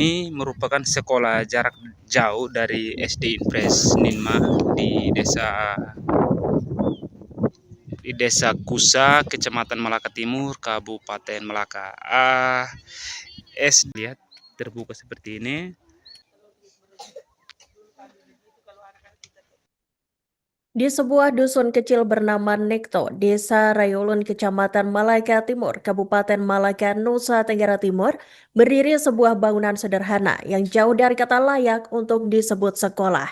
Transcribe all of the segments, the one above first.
ini merupakan sekolah jarak jauh dari SD Impres Ninma di Desa Kusa, Kecamatan Malaka Timur, Kabupaten Malaka. Lihat terbuka seperti ini. Di sebuah dusun kecil bernama Nekto, Desa Rayulun, Kecamatan Malaka Timur, Kabupaten Malaka, Nusa Tenggara Timur, berdiri sebuah bangunan sederhana yang jauh dari kata layak untuk disebut sekolah.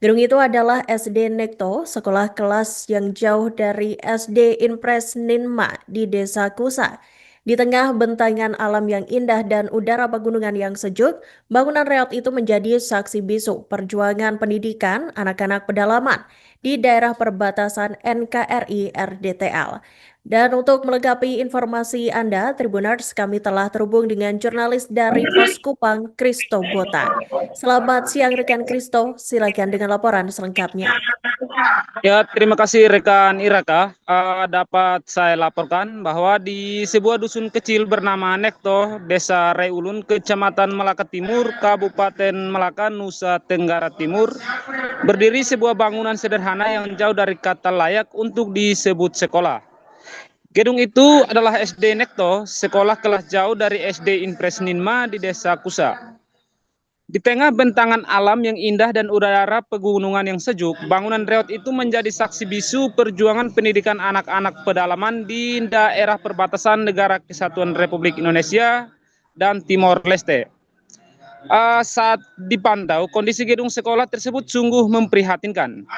Gedung itu adalah SD Nekto, sekolah kelas yang jauh dari SD Impres Ninma di Desa Kusa. Di tengah bentangan alam yang indah dan udara pegunungan yang sejuk, bangunan reot itu menjadi saksi bisu perjuangan pendidikan anak-anak pedalaman di daerah perbatasan NKRI RDTL. Dan untuk melengkapi informasi Anda, Tribuners, kami telah terhubung dengan jurnalis dari Pos Kupang, Kristo Bota. Selamat siang rekan Kristo, silakan dengan laporan selengkapnya. Ya, terima kasih rekan Iraka. Dapat saya laporkan bahwa di sebuah dusun kecil bernama Nekto, Desa Rayulun, Kecamatan Malaka Timur, Kabupaten Malaka, Nusa Tenggara Timur, berdiri sebuah bangunan sederhana yang jauh dari kata layak untuk disebut sekolah. Gedung itu adalah SD Nekto, sekolah kelas jauh dari SD Impres Ninma di Desa Kusa. Di tengah bentangan alam yang indah dan udara pegunungan yang sejuk, bangunan reot itu menjadi saksi bisu perjuangan pendidikan anak-anak pedalaman di daerah perbatasan Negara Kesatuan Republik Indonesia dan Timor Leste. Saat dipantau, kondisi gedung sekolah tersebut sungguh memprihatinkan.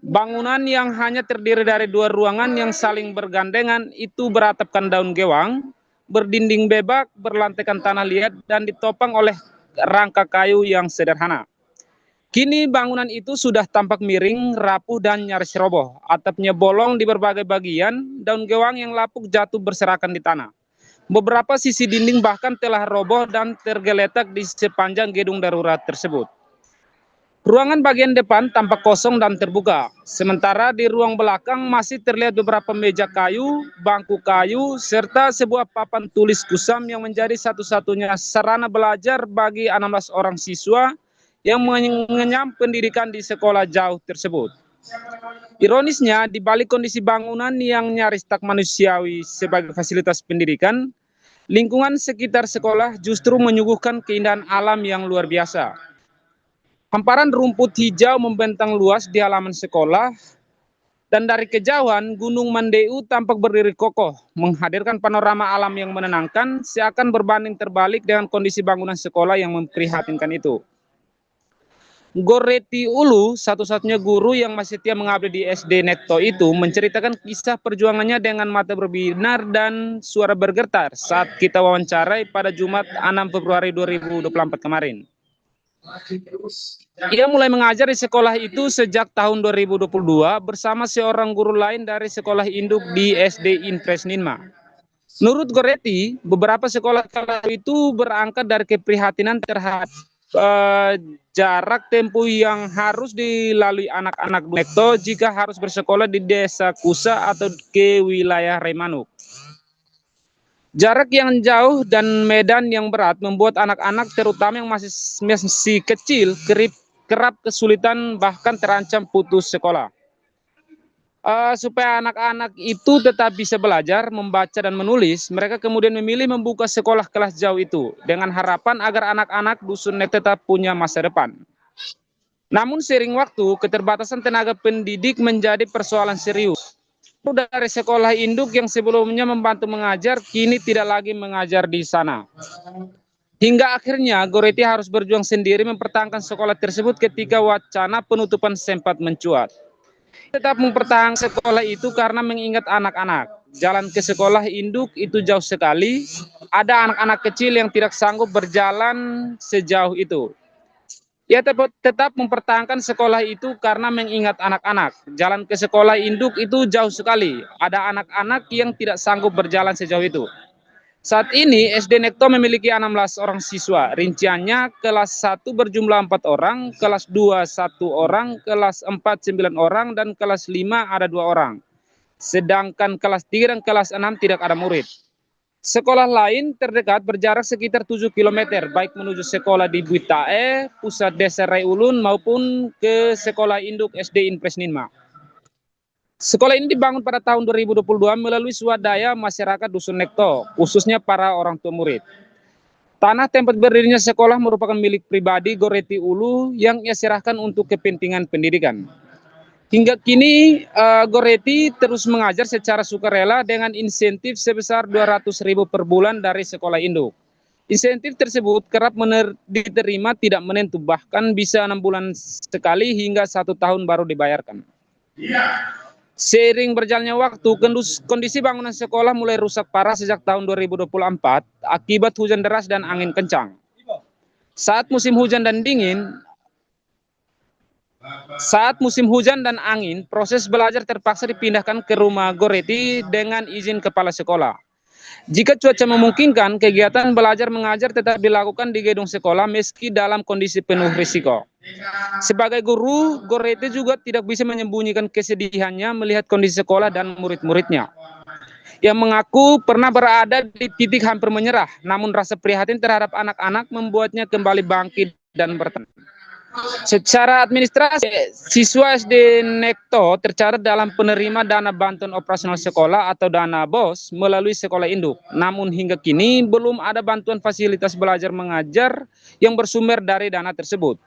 Bangunan yang hanya terdiri dari dua ruangan yang saling bergandengan itu beratapkan daun gewang, berdinding bebak, berlantaikan tanah liat, dan ditopang oleh rangka kayu yang sederhana. Kini bangunan itu sudah tampak miring, rapuh, dan nyaris roboh. Atapnya bolong di berbagai bagian, daun gewang yang lapuk jatuh berserakan di tanah. Beberapa sisi dinding bahkan telah roboh dan tergeletak di sepanjang gedung darurat tersebut. Ruangan bagian depan tampak kosong dan terbuka, sementara di ruang belakang masih terlihat beberapa meja kayu, bangku kayu, serta sebuah papan tulis kusam yang menjadi satu-satunya sarana belajar bagi 16 orang siswa yang mengenyam pendidikan di sekolah jauh tersebut. Ironisnya, di balik kondisi bangunan yang nyaris tak manusiawi sebagai fasilitas pendidikan, lingkungan sekitar sekolah justru menyuguhkan keindahan alam yang luar biasa. Hamparan rumput hijau membentang luas di halaman sekolah, dan dari kejauhan Gunung Mandeu tampak berdiri kokoh, menghadirkan panorama alam yang menenangkan, seakan berbanding terbalik dengan kondisi bangunan sekolah yang memprihatinkan itu. Goreti Ulu, satu-satunya guru yang masih setia mengabdi di SD Nekto itu, menceritakan kisah perjuangannya dengan mata berbinar dan suara bergetar saat kita wawancarai pada Jumat 6 Februari 2024 kemarin. Ia mulai mengajar di sekolah itu sejak tahun 2022 bersama seorang guru lain dari sekolah induk di SD Impres Ninma. Menurut Goreti, beberapa sekolah kelas itu berangkat dari keprihatinan terhadap jarak tempuh yang harus dilalui anak-anak Nekto jika harus bersekolah di Desa Kusa atau ke wilayah Remanuk. Jarak yang jauh dan medan yang berat membuat anak-anak terutama yang masih kecil kerap kesulitan bahkan terancam putus sekolah. Supaya anak-anak itu tetap bisa belajar, membaca dan menulis, mereka kemudian memilih membuka sekolah kelas jauh itu dengan harapan agar anak-anak dusun tetap punya masa depan. Namun seiring waktu, keterbatasan tenaga pendidik menjadi persoalan serius. Dari sekolah induk yang sebelumnya membantu mengajar, kini tidak lagi mengajar di sana. Hingga akhirnya Goreti harus berjuang sendiri mempertahankan sekolah tersebut ketika wacana penutupan sempat mencuat. Tetap mempertahankan sekolah itu karena mengingat anak-anak. Jalan ke sekolah induk itu jauh sekali, ada anak-anak kecil yang tidak sanggup berjalan sejauh itu. Ia tetap mempertahankan sekolah itu karena mengingat anak-anak. Jalan ke sekolah induk itu jauh sekali. Ada anak-anak yang tidak sanggup berjalan sejauh itu. Saat ini SD Nekto memiliki 16 orang siswa. Rinciannya kelas 1 berjumlah 4 orang, kelas 2 1 orang, kelas 4 9 orang, dan kelas 5 ada 2 orang. Sedangkan kelas 3 dan kelas 6 tidak ada murid. Sekolah lain terdekat berjarak sekitar 7 km, baik menuju sekolah di Buitae, pusat desa Rai Ulun, maupun ke sekolah induk SD Impres Ninma. Sekolah ini dibangun pada tahun 2022 melalui swadaya masyarakat Dusun Nekto, khususnya para orang tua murid. Tanah tempat berdirinya sekolah merupakan milik pribadi Goreti Ulu yang ia serahkan untuk kepentingan pendidikan. Hingga kini Goreti terus mengajar secara sukarela dengan insentif sebesar 200.000 per bulan dari sekolah induk. Insentif tersebut kerap diterima tidak menentu, bahkan bisa 6 bulan sekali hingga 1 tahun baru dibayarkan. Seiring berjalannya waktu, kondisi bangunan sekolah mulai rusak parah sejak tahun 2024 akibat hujan deras dan angin kencang. Saat musim hujan dan angin, proses belajar terpaksa dipindahkan ke rumah Goreti dengan izin kepala sekolah. Jika cuaca memungkinkan, kegiatan belajar mengajar tetap dilakukan di gedung sekolah meski dalam kondisi penuh risiko. Sebagai guru, Goreti juga tidak bisa menyembunyikan kesedihannya melihat kondisi sekolah dan murid-muridnya. Ia mengaku pernah berada di titik hampir menyerah, namun rasa prihatin terhadap anak-anak membuatnya kembali bangkit dan bertahan. Secara administrasi, siswa SD Nekto tercatat dalam penerima dana bantuan operasional sekolah atau dana BOS melalui sekolah induk. Namun hingga kini belum ada bantuan fasilitas belajar mengajar yang bersumber dari dana tersebut.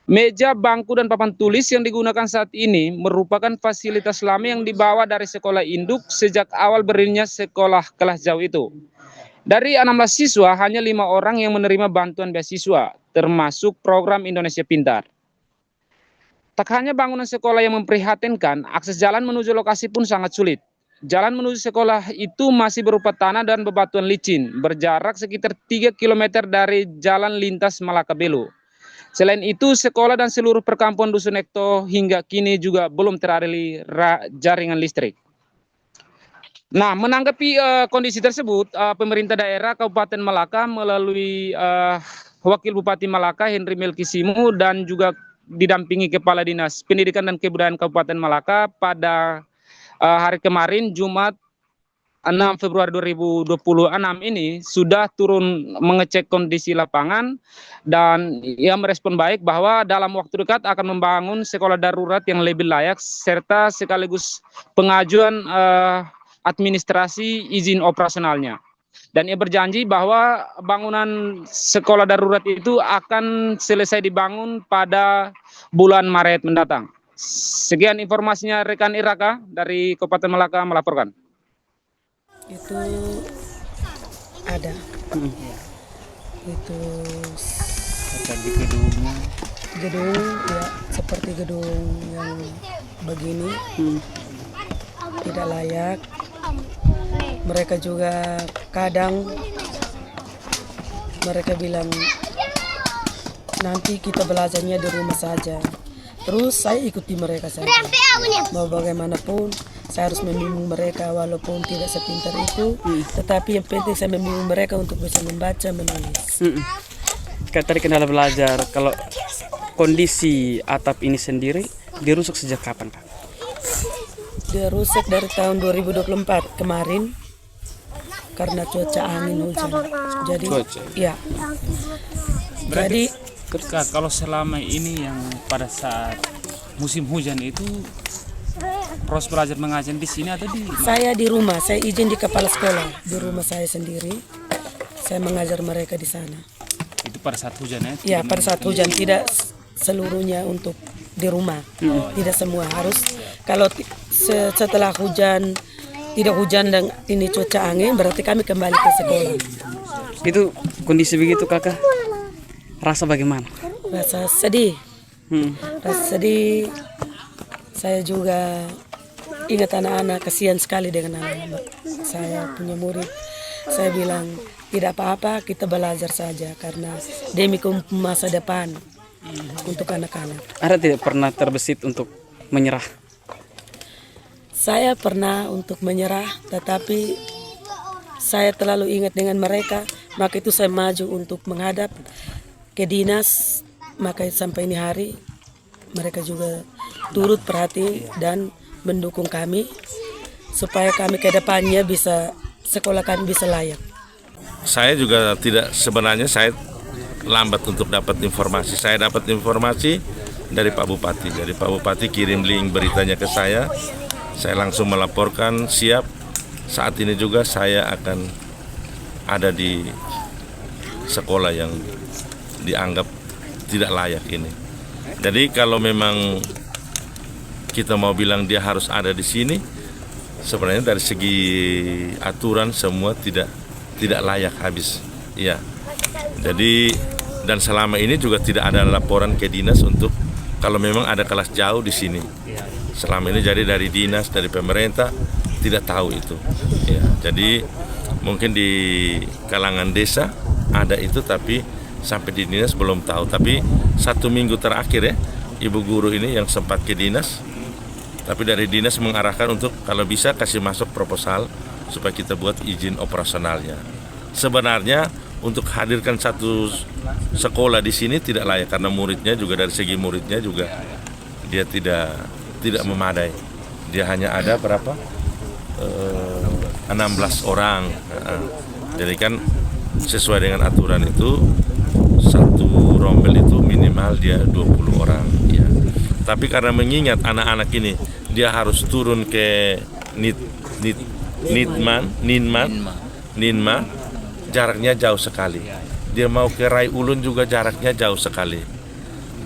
Meja, bangku, dan papan tulis yang digunakan saat ini merupakan fasilitas lama yang dibawa dari sekolah induk sejak awal berdirinya sekolah kelas jauh itu. Dari 16 siswa, hanya 5 orang yang menerima bantuan beasiswa, termasuk program Indonesia Pintar. Tak hanya bangunan sekolah yang memprihatinkan, akses jalan menuju lokasi pun sangat sulit. Jalan menuju sekolah itu masih berupa tanah dan bebatuan licin, berjarak sekitar 3 km dari jalan lintas Malaka Belu. Selain itu, sekolah dan seluruh perkampungan Dusun Nekto hingga kini juga belum teraliri jaringan listrik. Nah, menanggapi kondisi tersebut, pemerintah daerah Kabupaten Malaka melalui Wakil Bupati Malaka Henry Melkisimu dan juga didampingi Kepala Dinas Pendidikan dan Kebudayaan Kabupaten Malaka pada hari kemarin Jumat 6 Februari 2026 ini sudah turun mengecek kondisi lapangan dan ia merespon baik bahwa dalam waktu dekat akan membangun sekolah darurat yang lebih layak serta sekaligus pengajuan administrasi izin operasionalnya. Dan ia berjanji bahwa bangunan sekolah darurat itu akan selesai dibangun pada bulan Maret mendatang. Sekian informasinya rekan Iraka dari Kabupaten Malaka melaporkan. Itu ada itu di gedungnya gedung ya seperti gedung yang begini tidak layak. Mereka juga kadang mereka bilang nanti kita belajarnya di rumah saja. Terus saya ikuti mereka saja. Mau bagaimanapun saya harus membimbing mereka walaupun tidak sepintar itu, tetapi yang penting saya membimbing mereka untuk bisa membaca, menulis. Tadi kendala belajar, kalau kondisi atap ini sendiri dirusak sejak kapan, Kak? Dia rusak dari tahun 2024 kemarin karena cuaca angin hujan. Jadi ya. Jadi Kak, kalau selama ini yang pada saat musim hujan itu proses belajar mengajar di sini atau di mana? Saya di rumah, saya izin di kepala sekolah di rumah saya sendiri. Saya mengajar mereka di sana. Itu pada saat hujan ya? Ya, pada saat hujan, tidak seluruhnya untuk di rumah. Tidak semua harus. Kalau setelah hujan, tidak hujan dan ini cuaca angin, berarti kami kembali ke sekolah. Itu kondisi begitu, Kakak, rasa bagaimana? Rasa sedih. Rasa sedih. Saya juga ingat anak-anak, kasihan sekali dengan anak-anak. Saya punya murid. Saya bilang, tidak apa-apa, kita belajar saja karena demi masa depan untuk anak-anak. Ada tidak pernah terbesit untuk menyerah? Saya pernah untuk menyerah, tetapi saya terlalu ingat dengan mereka, maka itu saya maju untuk menghadap ke dinas, maka sampai ini hari mereka juga turut perhati dan mendukung kami supaya kami ke depannya bisa sekolah kami bisa layak. Saya juga tidak, sebenarnya saya lambat untuk dapat informasi. Saya dapat informasi dari Pak Bupati. Jadi Pak Bupati kirim link beritanya ke saya langsung melaporkan siap. Saat ini juga saya akan ada di sekolah yang dianggap tidak layak ini. Jadi kalau memang kita mau bilang dia harus ada di sini, sebenarnya dari segi aturan semua tidak layak habis. Ya. Jadi dan selama ini juga tidak ada laporan ke dinas untuk kalau memang ada kelas jauh di sini. Selama ini jadi dari dinas, dari pemerintah tidak tahu itu. Ya, jadi mungkin di kalangan desa ada itu, tapi sampai di dinas belum tahu. Tapi 1 minggu terakhir ya, ibu guru ini yang sempat ke dinas, tapi dari dinas mengarahkan untuk kalau bisa kasih masuk proposal supaya kita buat izin operasionalnya. Sebenarnya untuk hadirkan satu sekolah di sini tidak layak karena muridnya juga dari segi muridnya juga dia tidak memadai. Dia hanya ada berapa? 16 orang. Jadi kan sesuai dengan aturan itu satu rombel itu minimal dia 20 orang. Ya. Tapi karena mengingat anak-anak ini dia harus turun ke Ninma, jaraknya jauh sekali. Dia mau ke Rai Ulun juga jaraknya jauh sekali.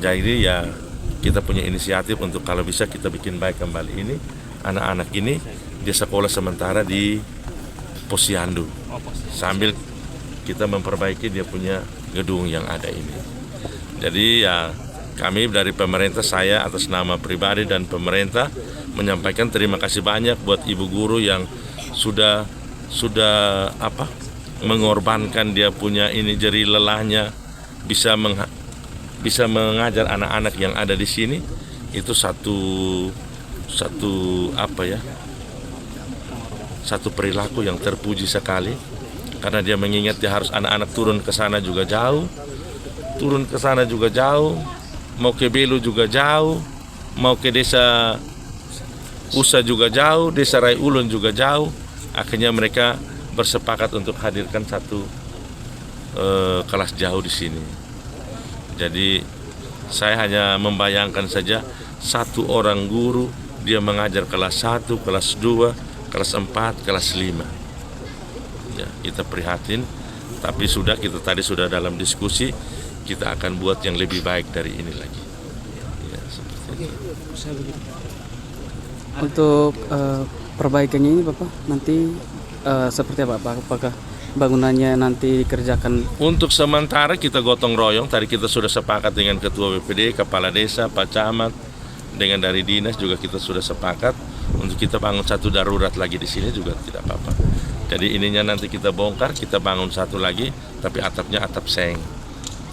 Jadi ya kita punya inisiatif untuk kalau bisa kita bikin baik kembali ini anak-anak ini dia sekolah sementara di Posyandu sambil kita memperbaiki dia punya gedung yang ada ini. Jadi ya kami dari pemerintah, saya atas nama pribadi dan pemerintah menyampaikan terima kasih banyak buat ibu guru yang sudah mengorbankan dia punya ini jeri lelahnya bisa mengajar anak-anak yang ada di sini. Itu satu perilaku yang terpuji sekali karena dia mengingat dia harus anak-anak turun ke sana juga jauh, mau ke Belu juga jauh, mau ke desa Usa juga jauh, desa Rai Ulun juga jauh. Akhirnya mereka bersepakat untuk hadirkan satu kelas jauh di sini. Jadi saya hanya membayangkan saja satu orang guru dia mengajar kelas 1, kelas 2, kelas 4, kelas 5. Ya, kita prihatin, tapi kita tadi sudah dalam diskusi, kita akan buat yang lebih baik dari ini lagi. Ya, seperti itu. Untuk perbaikannya ini Bapak nanti seperti apa Pak? Apakah bangunannya nanti dikerjakan? Untuk sementara kita gotong royong, tadi kita sudah sepakat dengan Ketua BPD, Kepala Desa, Pak Camat, dengan dari dinas juga kita sudah sepakat untuk kita bangun satu darurat lagi di sini juga tidak apa-apa. Jadi ininya nanti kita bongkar, kita bangun satu lagi, tapi atapnya atap seng.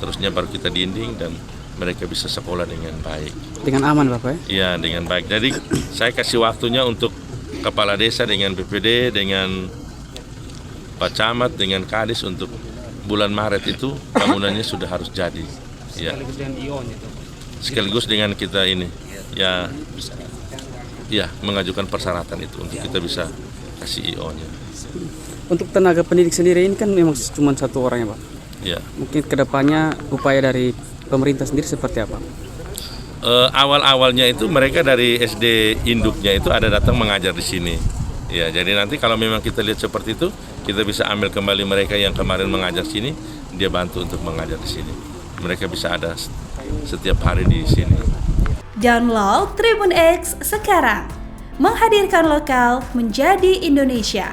Terusnya baru kita dinding dan mereka bisa sekolah dengan baik. Dengan aman Bapak ya? Iya, dengan baik. Jadi saya kasih waktunya untuk Kepala Desa dengan BPD, dengan Pak Camat, dengan Kadis untuk bulan Maret itu bangunannya sudah harus jadi. Ya. Sekaligus dengan kita ini, ya mengajukan persyaratan itu untuk kita bisa kasih IO-nya. Untuk tenaga pendidik sendiri ini kan memang cuma satu orang ya Pak? Ya. Mungkin kedepannya upaya dari pemerintah sendiri seperti apa? Awal-awalnya itu mereka dari SD induknya itu ada datang mengajar di sini. Ya, jadi nanti kalau memang kita lihat seperti itu, kita bisa ambil kembali mereka yang kemarin mengajar sini, dia bantu untuk mengajar di sini. Mereka bisa ada setiap hari di sini. Download Tribun X sekarang, menghadirkan lokal menjadi Indonesia.